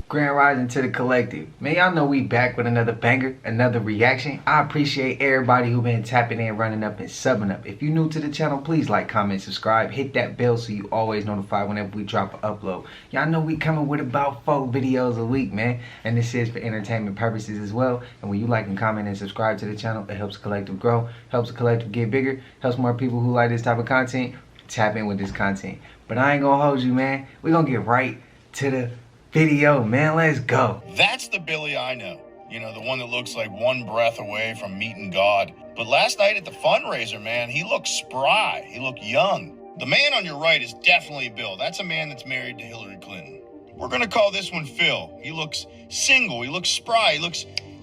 Grand Rising to the collective. Man, y'all know we back with another banger, another reaction. I appreciate everybody who been tapping in, running up, and subbing up. If you're new to the channel, please like, comment, subscribe. Hit that bell so you always notified whenever we drop an upload. Y'all know we coming with about 4 videos a week, man. And this is for entertainment purposes as well. And when you like and comment and subscribe to the channel, it helps the collective grow, helps the collective get bigger, helps more people who like this type of content tap in with this content. But I ain't gonna hold you, man. We gonna get right to the video, man. Let's go. That's the Billy I know. You know, the one that looks like one breath away from meeting God. But last night at the fundraiser, man, he looked spry. He looked young. The man on your right is definitely Bill. That's a man that's married to Hillary Clinton. We're gonna call this one Phil. He looks single. He looks spry.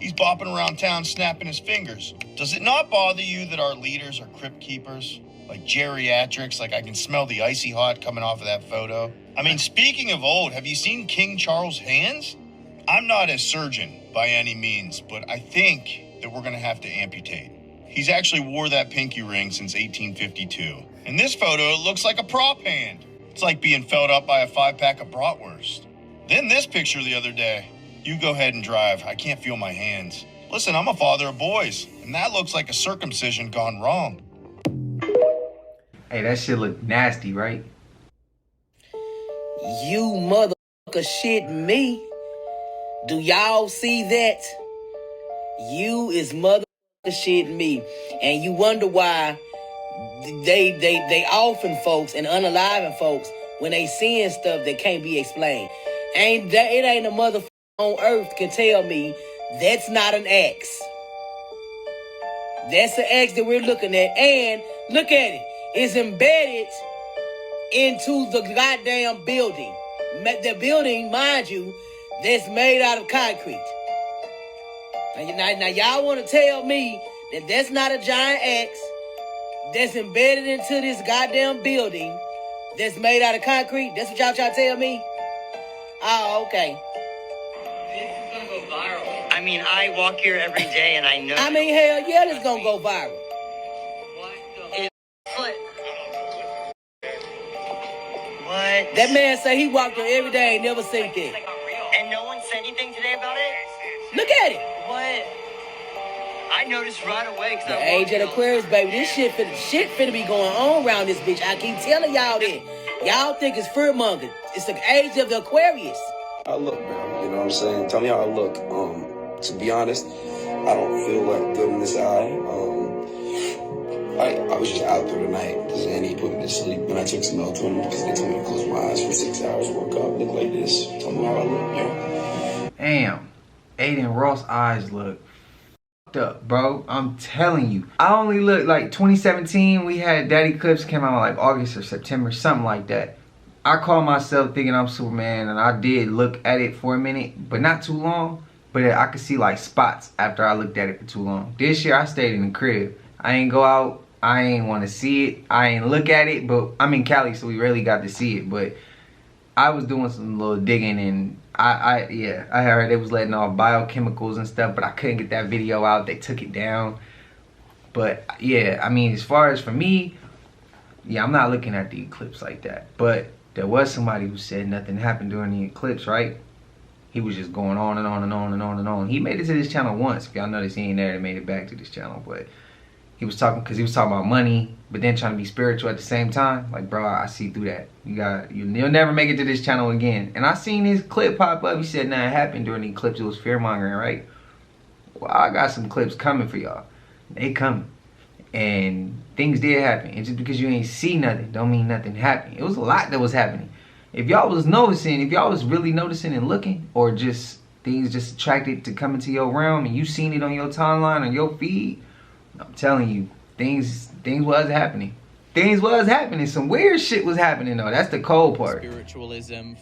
He's bopping around town snapping his fingers. Does it not bother you that our leaders are crypt keepers? Like geriatrics, like I can smell the icy hot coming off of that photo. I mean, speaking of old, have you seen King Charles' hands? I'm not a surgeon by any means, but I think that we're gonna have to amputate. He's actually wore that pinky ring since 1852. In this photo, it looks like a prop hand. It's like being filled up by a 5-pack of bratwurst. Then this picture the other day. You go ahead and drive, I can't feel my hands. Listen, I'm a father of boys, and that looks like a circumcision gone wrong. Hey, that shit look nasty, right? You motherfucker shit me. Do y'all see that? You is motherfucker shit me. And you wonder why they offing folks and unaliving folks when they seeing stuff that can't be explained. It ain't a motherfucker on earth can tell me that's not an X. That's the X that we're looking at. And look at it. It's embedded into the goddamn building. The building, mind you, that's made out of concrete. Now y'all want to tell me that that's not a giant X that's embedded into this goddamn building that's made out of concrete? That's what y'all trying to tell me? Oh, okay. This is gonna go viral. I mean, I walk here every day and I know. I mean, hell yeah, this gonna go viral. What? That man say he walked here every day and never seen it. And no one said anything today about it? Look at it. What? I noticed right away. The age of the Aquarius, baby. This shit finna be going on around this bitch. I keep telling y'all that. Y'all think it's fear monger. It's the age of the Aquarius. I look, bro. You know what I'm saying? Tell me how I look. To be honest, I don't feel like good in this eye. I was just out there tonight because Annie put me to sleep and I took some melatonin because they told me to close my eyes for 6 hours, woke up, look like this. Tell me how I look, yo. Damn. Aiden Ross' eyes look fucked up, bro. I'm telling you. I only look like 2017, we had Daddy Eclipse came out like August or September, something like that. I called myself thinking I'm Superman and I did look at it for a minute, but not too long. But I could see like spots after I looked at it for too long. This year I stayed in the crib. I ain't go out. I ain't want to see it. I ain't look at it, but I'm in Cali, so we rarely got to see it. But I was doing some little digging, and I heard they was letting off biochemicals and stuff, but I couldn't get that video out. They took it down. But yeah, I mean, as far as for me, yeah, I'm not looking at the eclipse like that. But there was somebody who said nothing happened during the eclipse, right? He was just going on and on and on and on and on. He made it to this channel once. If y'all notice, he ain't there. They made it back to this channel, but he was talking about money, but then trying to be spiritual at the same time. Like, bro, I see through that. You'll never make it to this channel again. And I seen his clip pop up. He said, nah, it happened during the eclipse. It was fear mongering, right? Well, I got some clips coming for y'all. They coming. And things did happen. And just because you ain't see nothing, don't mean nothing happened. It was a lot that was happening. If y'all was noticing, if y'all was really noticing and looking, or just things just attracted to come into your realm and you seen it on your timeline, on your feed, I'm telling you, things was happening. Things was happening. Some weird shit was happening though. That's the cold part. Spiritualism,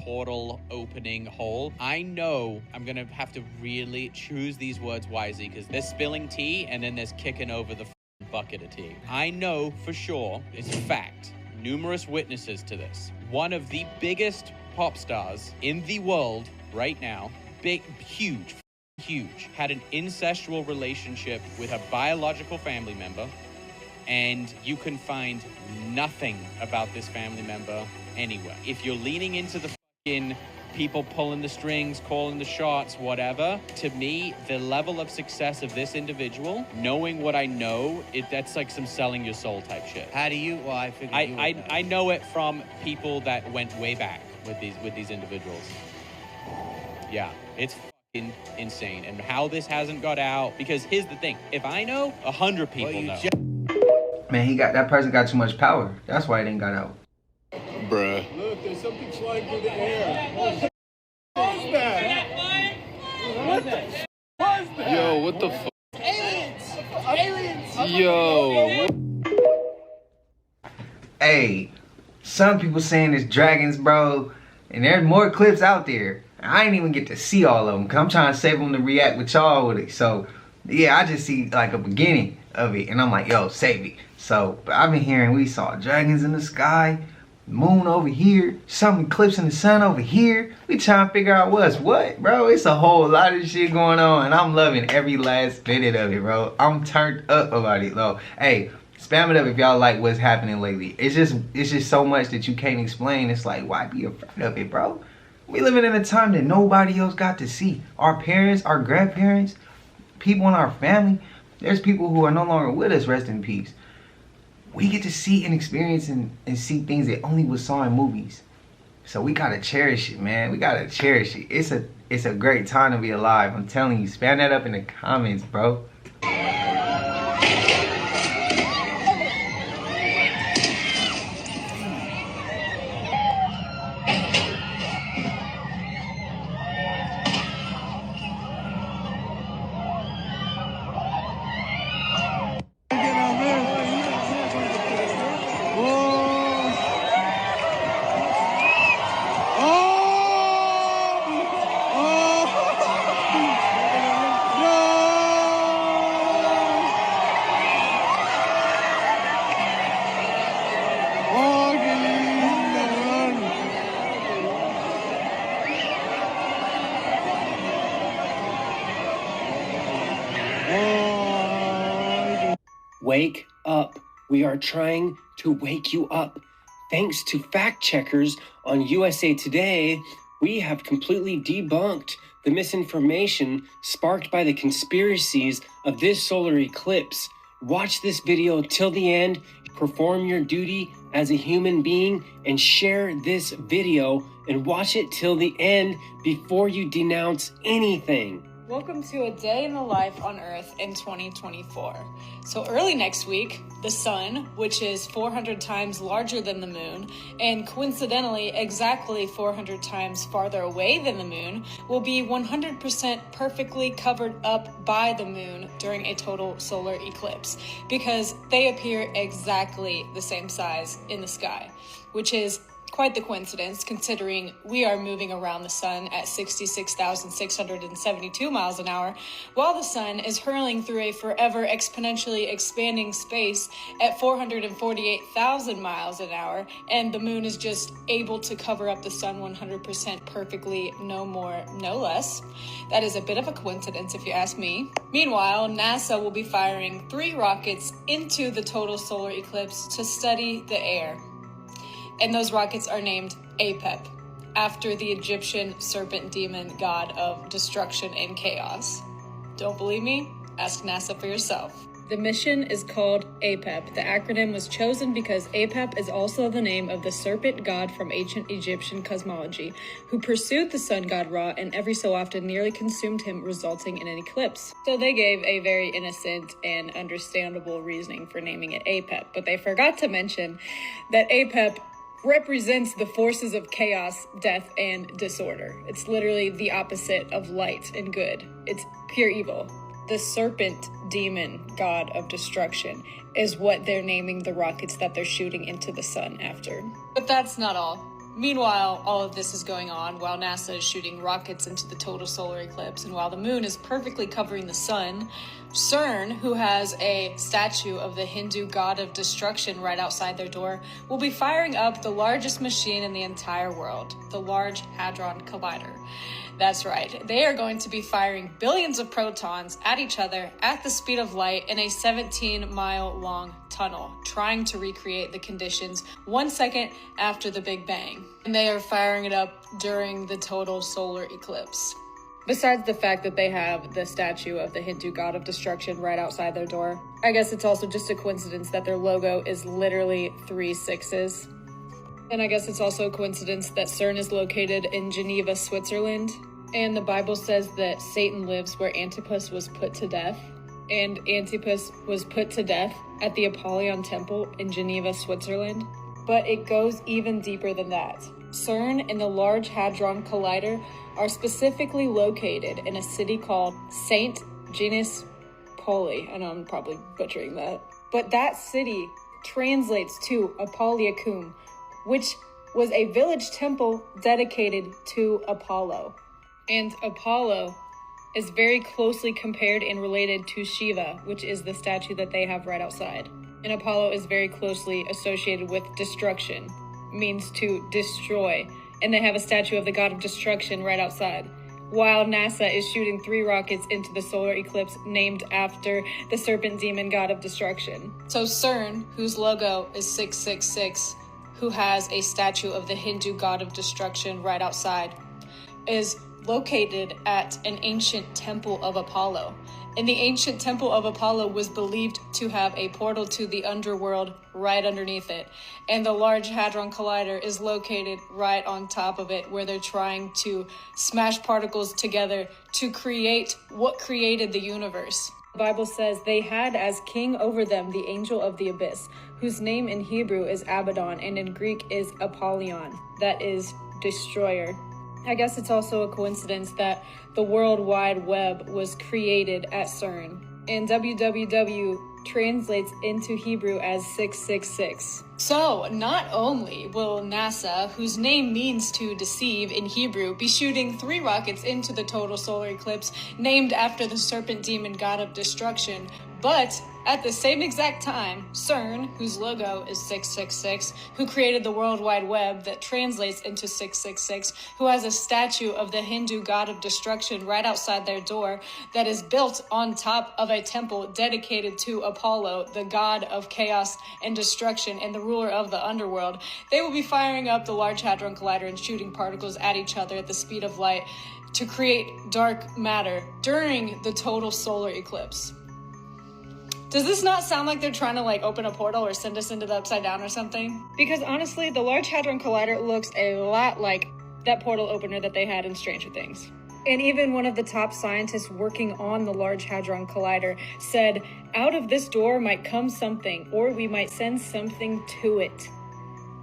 portal opening hole. I know I'm gonna have to really choose these words wisely because there's spilling tea and then there's kicking over the bucket of tea. I know for sure, it's a fact, numerous witnesses to this. One of the biggest pop stars in the world right now, big, huge, had an incestual relationship with a biological family member, and you can find nothing about this family member anywhere. If you're leaning into the fucking people pulling the strings, calling the shots, whatever, to me, the level of success of this individual, knowing what I know, that's like some selling your soul type shit. How do you? Well, I figured I know it from people that went way back with these individuals. Yeah, it's fucking insane. And how this hasn't got out, because here's the thing, if I know, 100 people know. Man, that person got too much power. That's why it ain't got out. Bruh. Look, there's something flying through the air. What was that? What was that? Yo, what the fuck? Aliens! Yo. Hey, some people saying it's dragons, bro. And there's more clips out there. I ain't even get to see all of them because I'm trying to save them to react with y'all with it. So, yeah, I just see like a beginning of it. And I'm like, yo, save it. So, but I've been hearing we saw dragons in the sky, moon over here, some eclipse in the sun over here. We trying to figure out what's what, bro. It's a whole lot of shit going on. And I'm loving every last minute of it, bro. I'm turned up about it, though. Hey, spam it up if y'all like what's happening lately. It's just so much that you can't explain. It's like, why be afraid of it, bro? We living in a time that nobody else got to see. Our parents, our grandparents, people in our family. There's people who are no longer with us, rest in peace. We get to see and experience and see things that only was saw in movies. So we gotta cherish it, man. We gotta cherish it. It's a great time to be alive. I'm telling you, spam that up in the comments, bro. Wake up. We are trying to wake you up. Thanks to fact checkers on USA Today, we have completely debunked the misinformation sparked by the conspiracies of this solar eclipse. Watch this video till the end, perform your duty as a human being, and share this video and watch it till the end before you denounce anything. Welcome to a day in the life on Earth in 2024. So early next week, the sun, which is 400 times larger than the moon, and coincidentally exactly 400 times farther away than the moon, will be 100% perfectly covered up by the moon during a total solar eclipse, because they appear exactly the same size in the sky, which is quite the coincidence, considering we are moving around the sun at 66,672 miles an hour, while the sun is hurling through a forever exponentially expanding space at 448,000 miles an hour, and the moon is just able to cover up the sun 100% perfectly, no more, no less. That is a bit of a coincidence if you ask me. Meanwhile, NASA will be firing 3 rockets into the total solar eclipse to study the air. And those rockets are named APEP, after the Egyptian serpent demon god of destruction and chaos. Don't believe me? Ask NASA for yourself. The mission is called APEP. The acronym was chosen because APEP is also the name of the serpent god from ancient Egyptian cosmology, who pursued the sun god Ra and every so often nearly consumed him, resulting in an eclipse. So they gave a very innocent and understandable reasoning for naming it APEP, but they forgot to mention that APEP represents the forces of chaos, death, and disorder. It's literally the opposite of light and good. It's pure evil. The serpent demon god of destruction is what they're naming the rockets that they're shooting into the sun after. But that's not all. Meanwhile, all of this is going on while NASA is shooting rockets into the total solar eclipse, and while the moon is perfectly covering the sun, CERN, who has a statue of the Hindu god of destruction right outside their door, will be firing up the largest machine in the entire world, the Large Hadron Collider. That's right, they are going to be firing billions of protons at each other at the speed of light in a 17-mile-long tunnel, trying to recreate the conditions 1 second after the Big Bang. And they are firing it up during the total solar eclipse. Besides the fact that they have the statue of the Hindu god of destruction right outside their door, I guess it's also just a coincidence that their logo is literally 3 6s. And I guess it's also a coincidence that CERN is located in Geneva, Switzerland. And the Bible says that Satan lives where Antipas was put to death. And Antipas was put to death at the Apollyon Temple in Geneva, Switzerland. But it goes even deeper than that. CERN and the Large Hadron Collider are specifically located in a city called Saint Genus Poli. I know I'm probably butchering that. But that city translates to Apollyacum, which was a village temple dedicated to Apollo. And Apollo is very closely compared and related to Shiva, which is the statue that they have right outside. And Apollo is very closely associated with destruction, means to destroy. And they have a statue of the god of destruction right outside, while NASA is shooting 3 rockets into the solar eclipse named after the serpent demon god of destruction. So CERN, whose logo is 666, who has a statue of the Hindu god of destruction right outside, is located at an ancient temple of Apollo. And the ancient temple of Apollo was believed to have a portal to the underworld right underneath it. And the Large Hadron Collider is located right on top of it, where they're trying to smash particles together to create what created the universe. The Bible says they had as king over them the angel of the abyss, whose name in Hebrew is Abaddon and in Greek is Apollyon, that is destroyer. I guess it's also a coincidence that the World Wide Web was created at CERN, and www translates into Hebrew as 666. So, not only will NASA, whose name means to deceive in Hebrew, be shooting 3 rockets into the total solar eclipse named after the serpent demon god of destruction, but at the same exact time, CERN, whose logo is 666, who created the World Wide Web that translates into 666, who has a statue of the Hindu god of destruction right outside their door that is built on top of a temple dedicated to Apollo, the god of chaos and destruction and the ruler of the underworld, they will be firing up the Large Hadron Collider and shooting particles at each other at the speed of light to create dark matter during the total solar eclipse. Does this not sound like they're trying to open a portal or send us into the upside down or something? Because honestly, the Large Hadron Collider looks a lot like that portal opener that they had in Stranger Things. And even one of the top scientists working on the Large Hadron Collider said, out of this door might come something, or we might send something to it.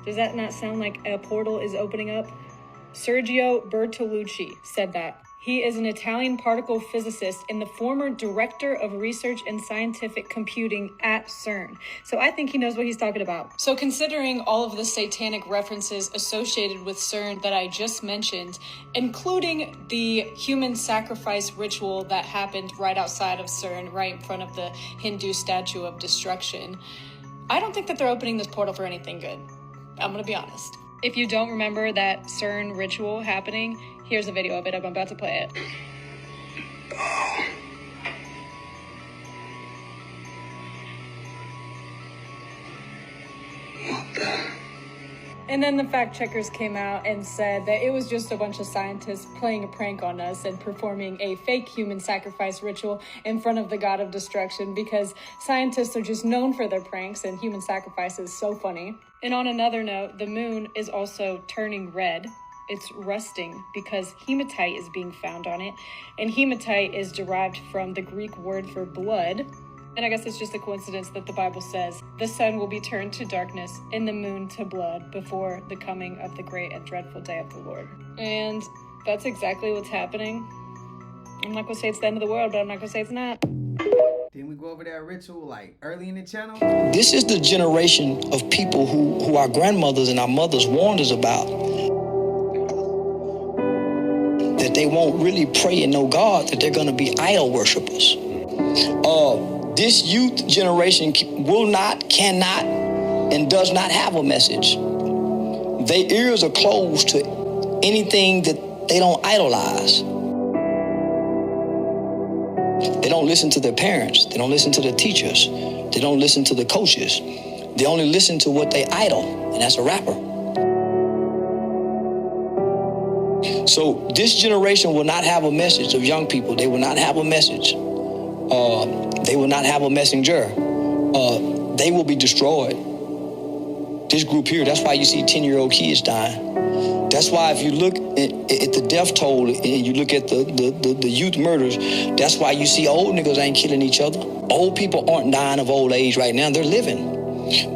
Does that not sound like a portal is opening up? Sergio Bertolucci said that. He is an Italian particle physicist and the former director of research and scientific computing at CERN. So I think he knows what he's talking about. So considering all of the satanic references associated with CERN that I just mentioned, including the human sacrifice ritual that happened right outside of CERN, right in front of the Hindu statue of destruction, I don't think that they're opening this portal for anything good. I'm gonna be honest. If you don't remember that CERN ritual happening, here's a video of it. I'm about to play it. And then the fact checkers came out and said that it was just a bunch of scientists playing a prank on us and performing a fake human sacrifice ritual in front of the god of destruction, because scientists are just known for their pranks and human sacrifice is so funny. And on another note, the moon is also turning red. It's rusting because hematite is being found on it, and hematite is derived from the Greek word for blood. And I guess it's just a coincidence that the Bible says the sun will be turned to darkness and the moon to blood before the coming of the great and dreadful day of the Lord. And that's exactly what's happening. I'm not gonna say it's the end of the world, but I'm not gonna say it's not. Didn't we go over that ritual early in the channel? This is the generation of people who our grandmothers and our mothers warned us about. That they won't really pray and know God, that they're gonna be idol worshipers. This youth generation will not, cannot, and does not have a message. Their ears are closed to anything that they don't idolize. They don't listen to their parents. They don't listen to their teachers. They don't listen to the coaches. They only listen to what they idol, and that's a rapper. So this generation will not have a message of young people. They will not have a message. They will not have a messenger. They will be destroyed. This group here, that's why you see 10-year-old kids dying. That's why if you look at the death toll and you look at the youth murders, that's why you see old niggas ain't killing each other. Old people aren't dying of old age right now. They're living.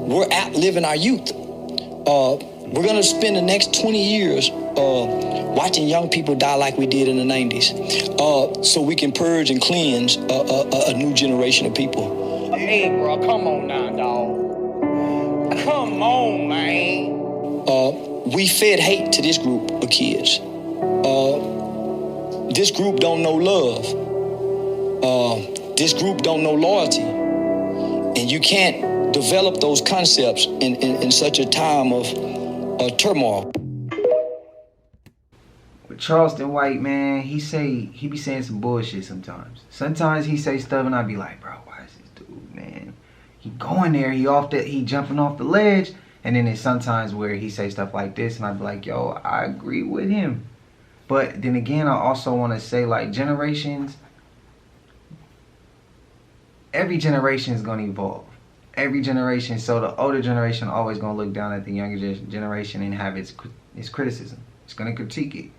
We're outliving our youth. We're going to spend the next 20 years watching young people die like we did in the 90s, so we can purge and cleanse a new generation of people. Hey, bro, come on now, dog. Come on, man. We fed hate to this group of kids. This group don't know love. This group don't know loyalty. And you can't develop those concepts in such a time of turmoil. With Charleston White, man, he be saying some bullshit sometimes. Sometimes he say stuff and I be like, bro, why is this dude, man? He going there, he jumping off the ledge, and then there's sometimes where he say stuff like this, and I be like, yo, I agree with him. But then again, I also want to say, like, generations, every generation is gonna evolve. Every generation, so the older generation always gonna look down at the younger generation and have its criticism. It's gonna critique it.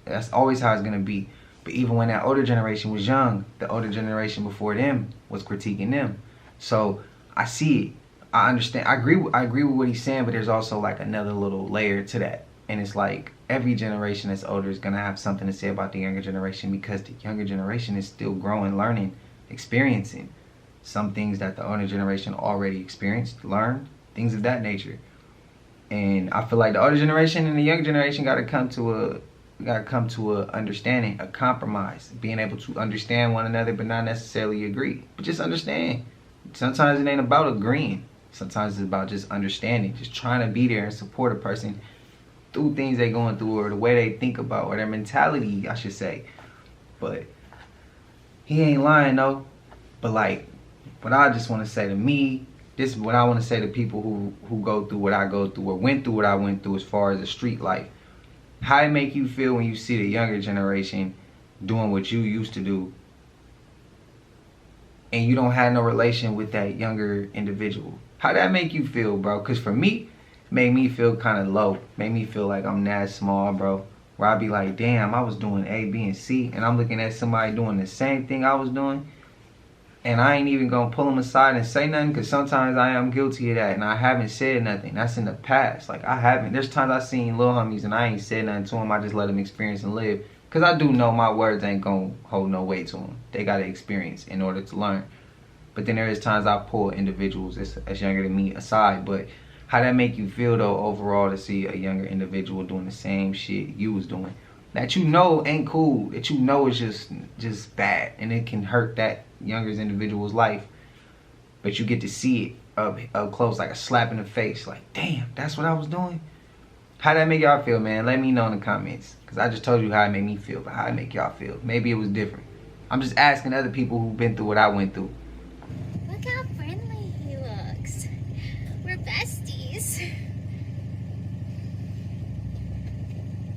That's always how it's gonna be. But even when that older generation was young, the older generation before them was critiquing them. So I see it. I understand. I agree with what he's saying, but there's also like another little layer to that. And it's like every generation that's older is gonna have something to say about the younger generation, because the younger generation is still growing, learning, experiencing some things that the older generation already experienced, learned, things of that nature. And I feel like the older generation and the younger generation gotta come to a understanding, a compromise, being able to understand one another but not necessarily agree, but just understand. Sometimes it ain't about agreeing. Sometimes it's about just understanding, just trying to be there and support a person through things they're going through, or the way they think about, or their mentality, I should say. But he ain't lying though. But like, what I just want to say to me, this is what I want to say to people who go through what I go through, or went through what I went through as far as the street life. How it make you feel when you see the younger generation doing what you used to do, and you don't have no relation with that younger individual? How that make you feel, bro? Because for me, it made me feel kind of low. Made me feel like I'm that small, bro. Where I be like, damn, I was doing A, B, and C, and I'm looking at somebody doing the same thing I was doing, and I ain't even gonna pull them aside and say nothing, because sometimes I am guilty of that, and I haven't said nothing. That's in the past. Like, I haven't. There's times I've seen little homies and I ain't said nothing to them. I just let them experience and live, because I do know my words ain't gonna hold no weight to them. They gotta experience in order to learn. But then there is times I pull individuals that's younger than me aside. But how that make you feel though overall to see a younger individual doing the same shit you was doing, that you know ain't cool, that you know is just bad, and it can hurt that younger individual's life, but you get to see it up close, like a slap in the face, like, damn, that's what I was doing? How that make y'all feel, man? Let me know in the comments, because I just told you how it made me feel, but how it make y'all feel? Maybe it was different. I'm just asking other people who've been through what I went through. Look how friendly he looks. We're besties.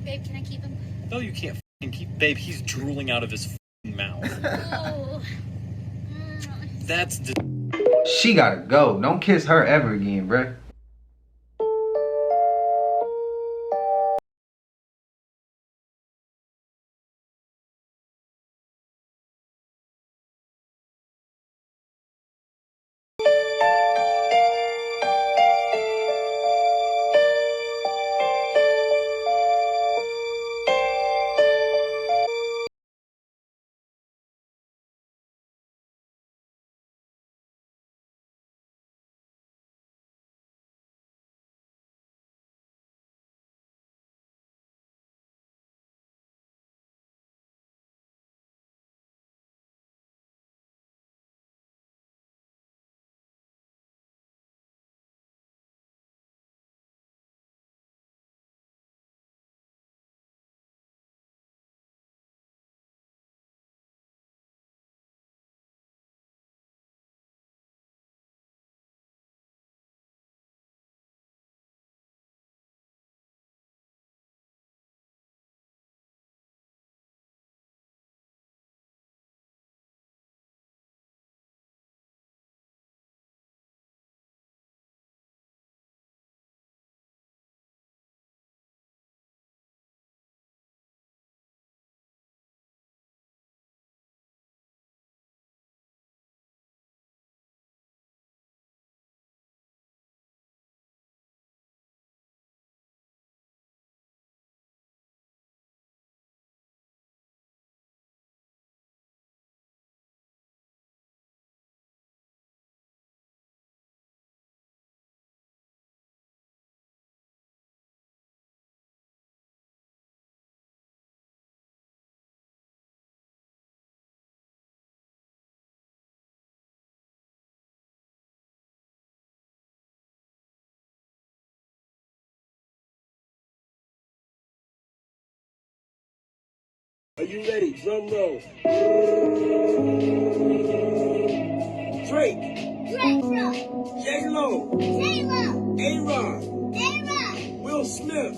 Babe, can I keep him? No, you can't f***ing keep... Babe, he's drooling out of his f***ing mouth. Oh. That's... She gotta go. Don't kiss her ever again, bruh. Are you ready? Drum roll. Drake. J-Lo. A-Rod. Will Smith.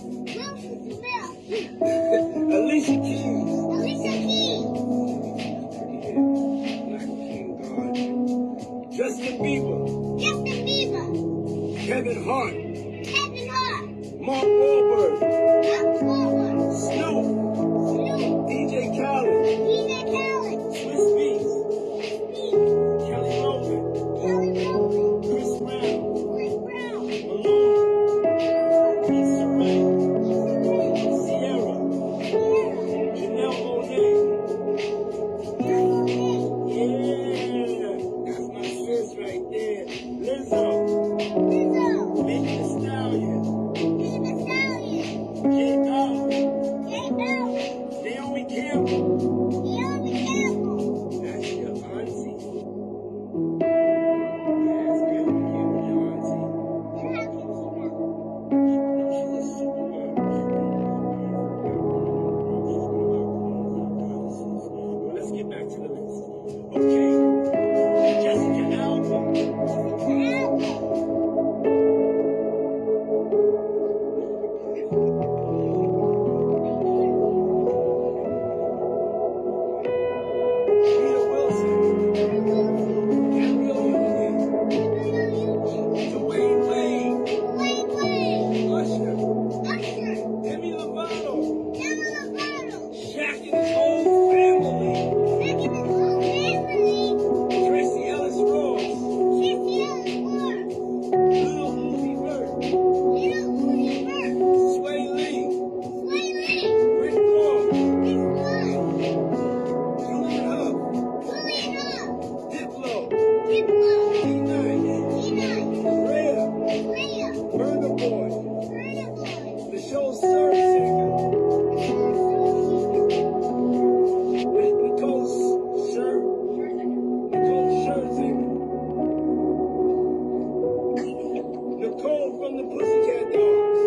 Alicia Keys. Justin Bieber. Kevin Hart. Mark Wahlberg. Snoop. DJ Khaled. Swiss Beats. Kelly Rowland. Chris Brown. Malone. Issa Rae. Sierra. Janelle Monáe. Yeah, that's my sis right there. Lizzo. Megan Thee Stallion. Naomi Campbell. That's your auntie. That's Naomi Campbell, your auntie. She's a supermodel. Well, let's get back to the list. Okay. Jessica Alba. Rita Wilson. Gabrielle Union. Dwayne Wade. Usher. Demi Lovato. Shaq and his whole family. Tracy Ellis Ross. Lil Uzi Vert. Sway Lee. Rick Ross. Julian Huff. Diplo. D-Nice. Rhea. Burger Boy. The show's CERN singer. Nicole Scherzinger. Nicole from the Pussycat Dolls.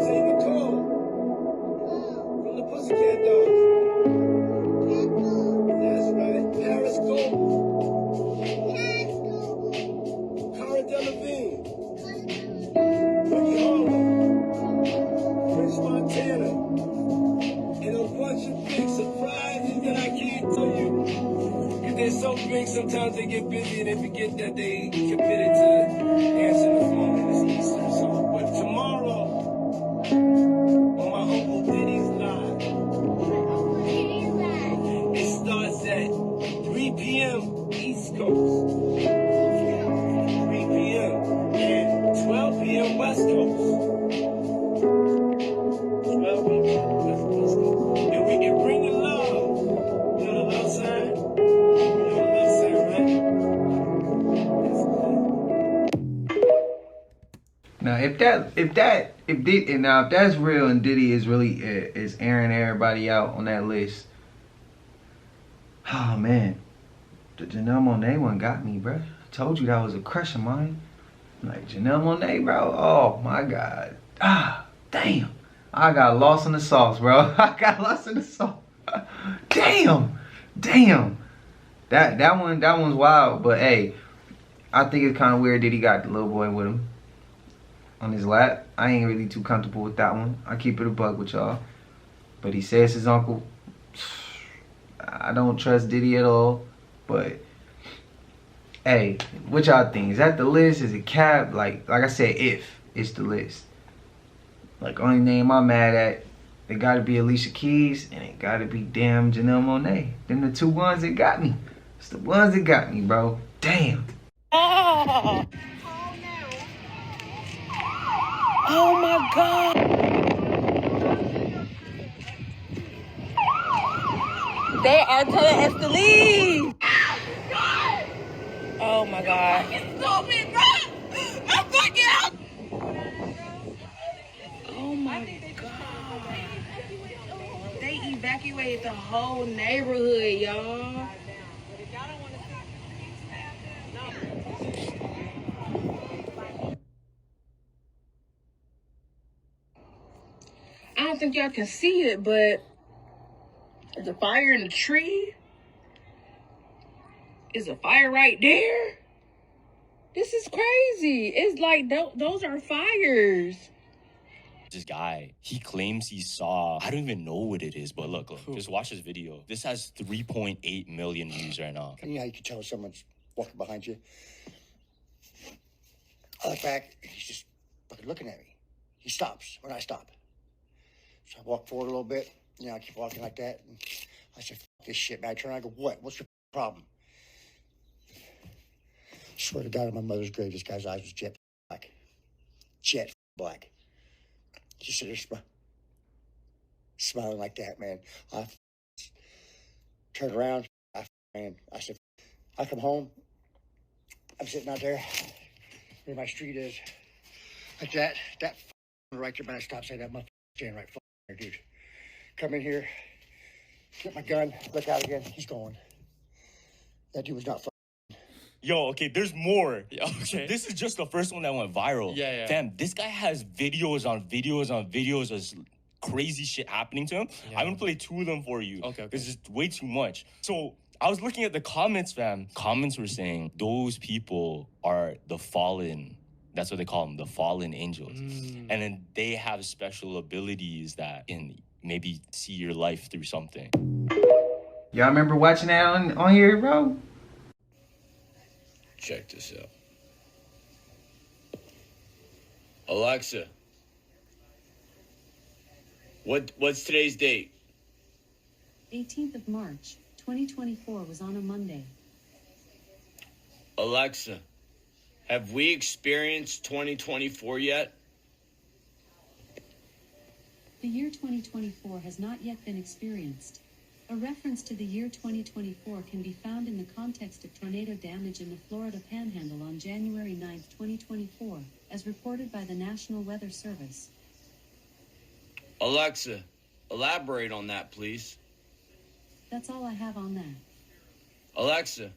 Say Nicole from the Pussycat Dolls. That's right. Paris Gold. Cara Delevingne. Ricky Harlow. French Montana. And a bunch of big surprises that I can't tell you. Because they're so big, sometimes they get busy and they forget that they committed to answering the phone and it's Easter. So, but tomorrow, on my Uncle Diddy's Live, it starts at 3 p.m. East Coast, 3 p.m. and 12 p.m. West Coast. 12 p.m. West Coast. And we can bring the love. You know the love sign? You know the love sign, right? Now, if that's real and Diddy is really is airing everybody out on that list, oh man, the Janelle Monáe one got me, bro. I told you that was a crush of mine. Like Janelle Monáe, bro. Oh my God. Ah, damn. I got lost in the sauce, bro. I got lost in the sauce. Damn. That one's wild. But hey, I think it's kind of weird that he got the little boy with him on his lap. I ain't really too comfortable with that one. I keep it a buck with y'all. But he says his uncle. I don't trust Diddy at all. But hey, what y'all think? Is that the list? Is it cap? Like I said, if it's the list. Like, only name I'm mad at, it gotta be Alicia Keys and it gotta be damn Janelle Monáe. Them the two ones that got me. It's the ones that got me, bro. Damn. Oh my God. They are telling us to leave. Oh my God. Stupid, bro. I'm fucking out. Oh my God. They evacuated the whole neighborhood, y'all. I don't think y'all can see it, but there's a fire in the tree. Is a fire right there? This is crazy. It's like those are fires. This guy, he claims he saw, I don't even know what it is, but look, just watch this video. This has 3.8 million views right now. You know how you can tell someone's walking behind you? I look back, and he's just fucking looking at me. He stops when I stop. So I walk forward a little bit. You know, I keep walking like that. And I said, fuck this shit, man. I turn around and go, what? What's your problem? I swear to God, on my mother's grave, this guy's eyes was jet black. Jet black. He stood there smiling like that, man. I turned around. I said, I come home. I'm sitting out there where my street is. Like that right there, man. I stopped saying that motherfucker standing right there, dude. Come in here, get my gun, look out again. He's gone. That dude was not Yo, okay, there's more. Okay. This is just the first one that went viral. Yeah. Fam, this guy has videos on videos on videos of crazy shit happening to him. Yeah. I'm gonna play 2 of them for you. Okay. It's just way too much. So I was looking at the comments, fam. Comments were saying those people are the fallen. That's what they call them, the fallen angels. And then they have special abilities that can maybe see your life through something. Y'all remember watching that on here, bro? Check this out. Alexa, what's today's date? 18th of March, 2024 was on a Monday. Alexa, have we experienced 2024 yet? The year 2024 has not yet been experienced. A reference to the year 2024 can be found in the context of tornado damage in the Florida Panhandle on January 9th, 2024, as reported by the National Weather Service. Alexa, elaborate on that, please. That's all I have on that. Alexa,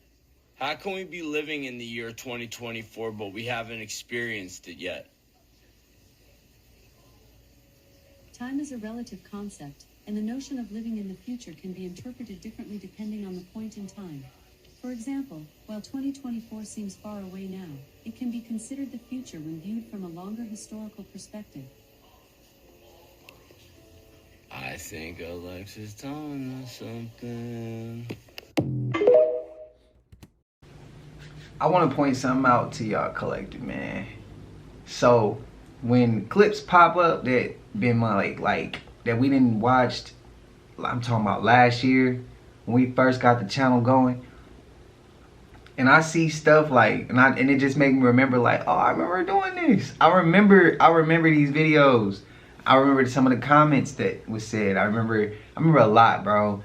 how can we be living in the year 2024 but we haven't experienced it yet? Time is a relative concept, and the notion of living in the future can be interpreted differently depending on the point in time. For example, while 2024 seems far away now, it can be considered the future when viewed from a longer historical perspective. I think Alexa's telling us something. I want to point something out to y'all collective, man. So when clips pop up that been like that we didn't watched, I'm talking about last year when we first got the channel going, and I see stuff like, and it just made me remember, like, oh, I remember doing this. I remember these videos. I remember some of the comments that was said. I remember a lot, bro.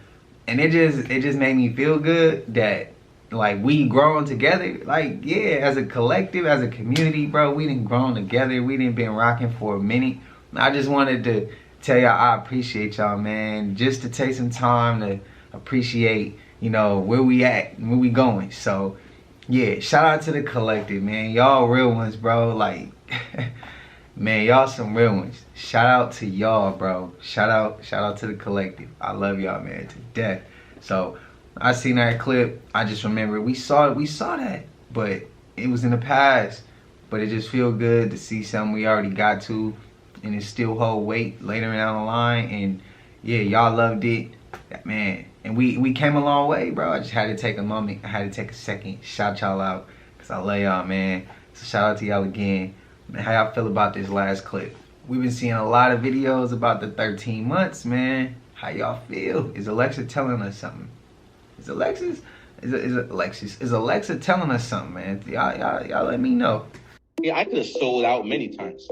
And it just made me feel good that, like, we growing together. Like, yeah, as a collective, as a community, bro, we done grown together. We done been rocking for a minute. I just wanted to tell y'all I appreciate y'all, man. Just to take some time to appreciate, you know, where we at and where we going. So, yeah, shout out to the collective, man. Y'all real ones, bro. Like, man, y'all some real ones. Shout out to y'all, bro. Shout out to the collective. I love y'all, man, to death. So I seen that clip. I just remember we saw that, but it was in the past. But it just feel good to see something we already got to, and it still hold weight later down the line. And yeah, y'all loved it, man. And we came a long way, bro. I just had to take a moment. I had to take a second, shout y'all out, cause I love y'all, man. So shout out to y'all again. Man, how y'all feel about this last clip? We've been seeing a lot of videos about the 13 months, man. How y'all feel? Is Alexa telling us something? Is Alexa telling us something, man? Y'all let me know. Yeah, I could have sold out many times.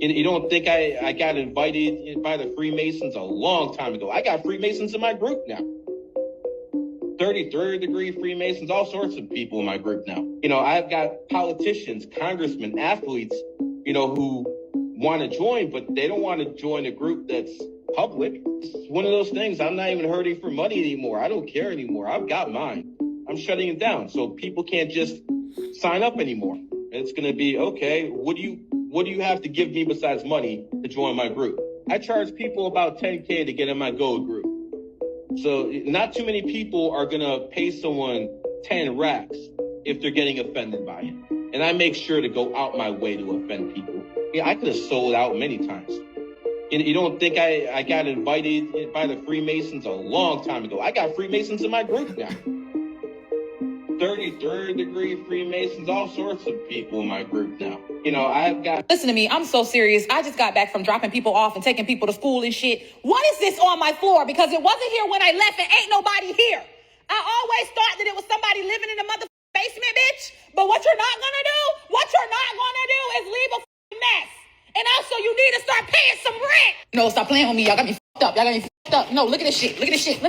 You don't think I got invited by the Freemasons a long time ago? I got Freemasons in my group now. 33rd degree Freemasons, all sorts of people in my group now. You know, I've got politicians, congressmen, athletes, you know, who want to join, but they don't want to join a group that's public. It's one of those things. I'm not even hurting for money anymore. I don't care anymore. I've got mine. I'm shutting it down so people can't just sign up anymore. It's going to be, okay, what do you have to give me besides money to join my group? I charge people about $10K to get in my gold group. So not too many people are gonna pay someone 10 racks if they're getting offended by it. And I make sure to go out my way to offend people. Yeah, I could have sold out many times. You don't think I got invited by the Freemasons a long time ago? I got Freemasons in my group now. 33rd degree Freemasons, all sorts of people in my group now. I've got... Listen to me, I'm so serious. I just got back from dropping people off and taking people to school and shit. What is this on my floor? Because it wasn't here when I left and ain't nobody here. I always thought that it was somebody living in the motherfucking basement, bitch. But what you're not gonna do is leave a mess. And also, you need to start paying some rent. No, stop playing with me. Y'all got me fucked up. No, look at this shit. Look at it.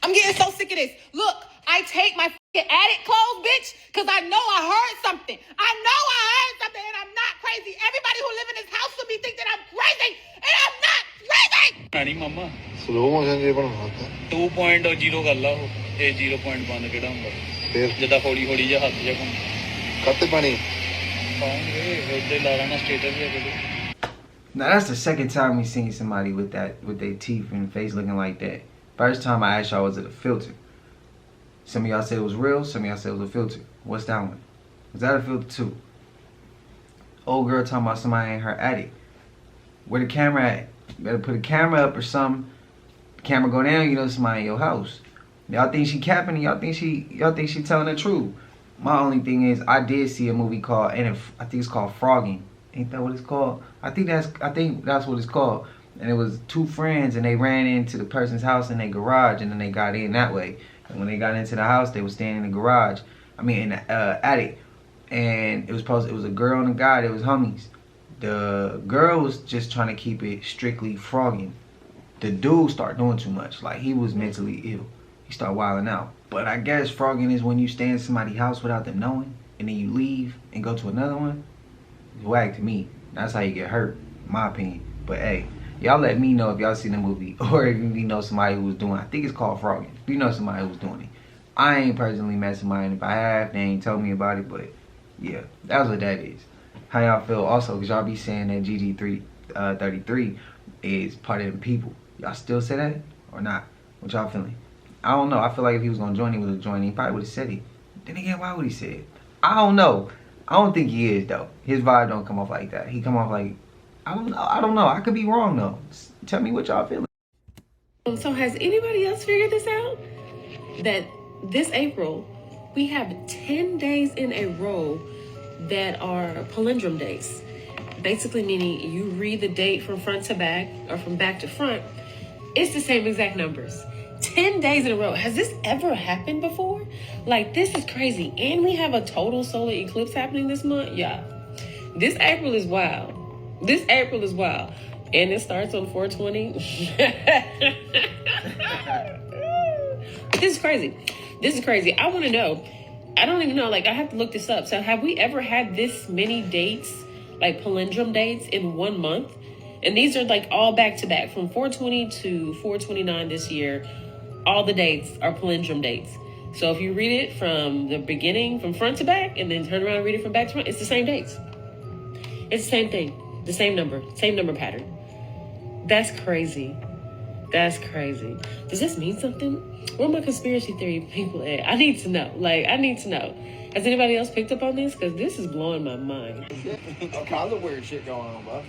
I'm getting so sick of this. Look, I take my attic clothes, bitch, because I know I heard something. And I'm not crazy. Everybody who live in this house with me think that I'm crazy, and I'm not crazy. नहीं मम्मा slow motion जे बनाता 2.0 कर ला ए 0. बंद केड़ा हुंदा फिर जदा हौली हौली जा हाथ जा घुम कत्ते पानी पाऊंगे लारा ना status Now that's the second time we seen somebody with their teeth and face looking like that. First time I asked y'all, was it a filter? Some of y'all said it was real, some of y'all said it was a filter. What's that one? Was that a filter too? Old girl talking about somebody in her attic. Where the camera at? You better put a camera up or something. The camera go down, you know somebody in your house. Y'all think she capping and y'all think she telling the truth. My only thing is I did see a movie called, and I think it's called Frogging. Ain't that what it's called? I think that's what it's called. And it was two friends and they ran into the person's house in their garage and then they got in that way. And when they got into the house, they were staying in the garage. In the attic. And it was a girl and a guy that was homies. The girl was just trying to keep it strictly frogging. The dude started doing too much. Like, he was mentally ill. He started wilding out. But I guess frogging is when you stay in somebody's house without them knowing and then you leave and go to another one. It's whack to me. That's how you get hurt, in my opinion. But hey, y'all let me know if y'all seen the movie or if you know somebody who was doing it. I think it's called Frogging. If you know somebody who was doing it. I ain't personally messing mine. If I have, they ain't told me about it. But yeah, that's what that is. How y'all feel also, because y'all be saying that GG33 is part of them people. Y'all still say that or not? What y'all feeling? I don't know. I feel like if he was going to join, he would have joined. He probably would have said it. Then again, why would he say it? I don't know. I don't think he is, though. His vibe don't come off like that. He come off like, I don't know. I could be wrong, though. Tell me what y'all feeling. So has anybody else figured this out? That this April, we have 10 days in a row that are palindrome days. Basically meaning you read the date from front to back or from back to front. It's the same exact numbers. 10 days in a row. Has this ever happened before? Like, this is crazy. And we have a total solar eclipse happening this month. Yeah. This April is wild. And it starts on 4/20. This is crazy. I want to know. I don't even know. Like, I have to look this up. So have we ever had this many dates, like palindrome dates in 1 month? And these are like all back to back from 4/20 to 4/29 this year. All the dates are palindrome dates. So if you read it from the beginning, from front to back, and then turn around and read it from back to front, it's the same dates. It's the same thing. The same number pattern. That's crazy. Does this mean something? Where are my conspiracy theory people at? I need to know. Has anybody else picked up on this? Because this is blowing my mind. All kinds of weird shit going on, bro.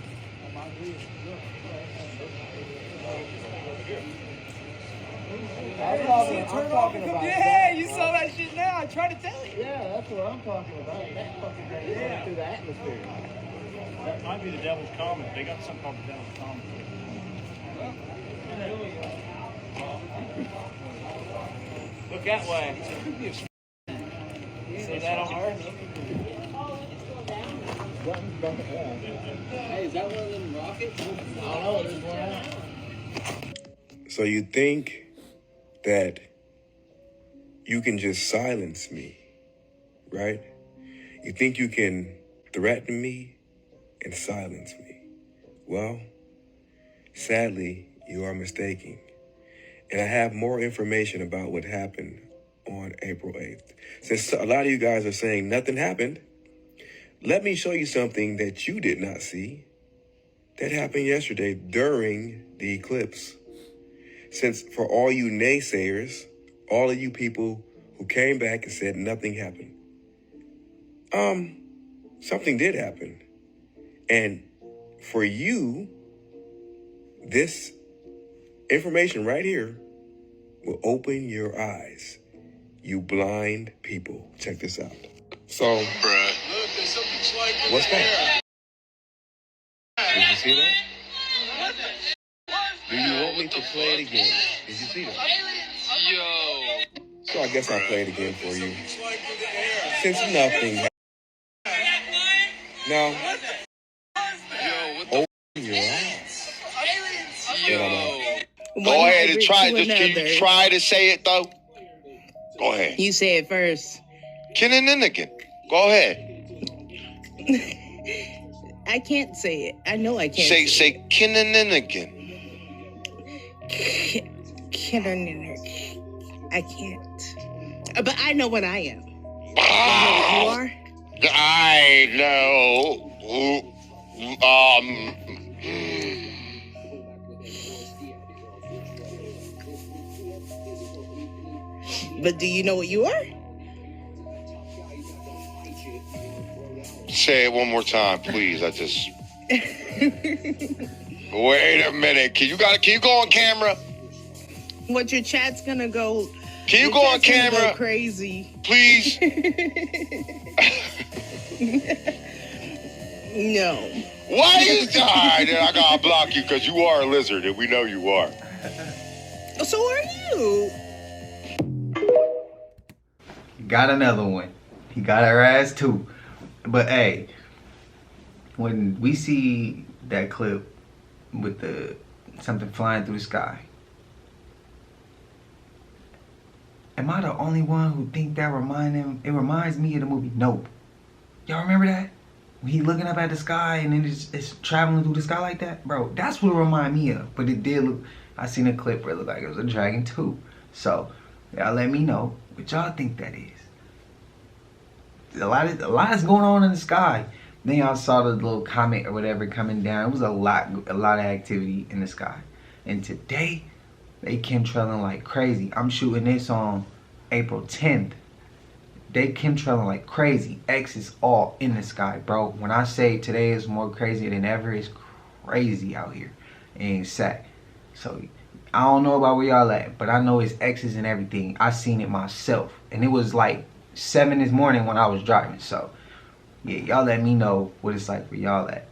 I'm talking about. Yeah, you saw that shit now. I tried to tell you. Yeah, that's what I'm talking about. That fucking thing going through the atmosphere. That might be the devil's comet. They got something called the devil's comet. Look that way. See that on her? Hey, is that one of them rockets? I don't know. There's one out. So you think that you can just silence me, right? You think you can threaten me and silence me? Well, sadly, you are mistaken. And I have more information about what happened on April 8th. Since a lot of you guys are saying nothing happened, let me show you something that you did not see that happened yesterday during the eclipse. Since for all you naysayers, all of you people who came back and said nothing happened, something did happen. And for you, this information right here will open your eyes. You blind people. Check this out. So, what's that? Did you see that? Do you want me to play it again? Did you see that? Yo. So I guess I'll play it again for you. Since nothing happened. Now, open your eyes. Go ahead and try it. Can you try to say it, though? Go ahead. You say it first. Kinnininikin. Go ahead. I can't say it. I know I can't say Kinnininikin. I can't. But I know what I am. You know what you are? I know. But do you know what you are? Say it one more time, please. I just. Wait a minute. Can you go on camera? What, your chat's gonna go? Can you go on camera? Go crazy, please. No. Why you died? I gotta block you because you are a lizard, and we know you are. So are you. Got another one. He got her ass too. But hey, when we see that clip with something flying through the sky, am I the only one who think that it reminds me of the movie Nope? Y'all remember that? When he looking up at the sky and then it's traveling through the sky like that? Bro, that's what it remind me of. But it did look, I seen a clip where it looked like it was a dragon too. So, y'all let me know what y'all think that is. A lot is going on in the sky. Then y'all saw the little comet or whatever coming down. It was a lot of activity in the sky. And today, they chemtrailing like crazy. I'm shooting this on April 10th. They chemtrailing like crazy. X is all in the sky, bro. When I say today is more crazy than ever, it's crazy out here in Sac. So I don't know about where y'all at, but I know it's X's and everything. I seen it myself. And it was like 7 this morning when I was driving. So yeah, y'all let me know what it's like for y'all at.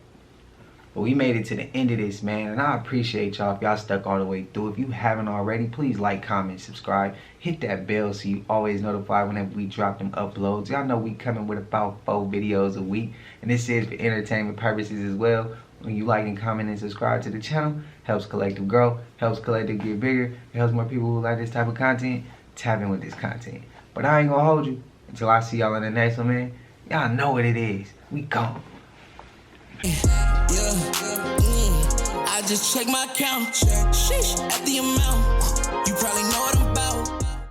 But we made it to the end of this, man, and I appreciate y'all if y'all stuck all the way through. If you haven't already, please like, comment, subscribe, hit that bell so you always notified whenever we drop them uploads. Y'all know we coming with about 4 videos a week, and this is for entertainment purposes as well. When you like and comment and subscribe to the channel, helps Collective grow, helps Collective get bigger, it helps more people who like this type of content tap in with this content. But I ain't gonna hold you until I see y'all in the next one, man. Y'all know what it is. We gone. I just check my account. Sheesh, at the amount. You probably know what I'm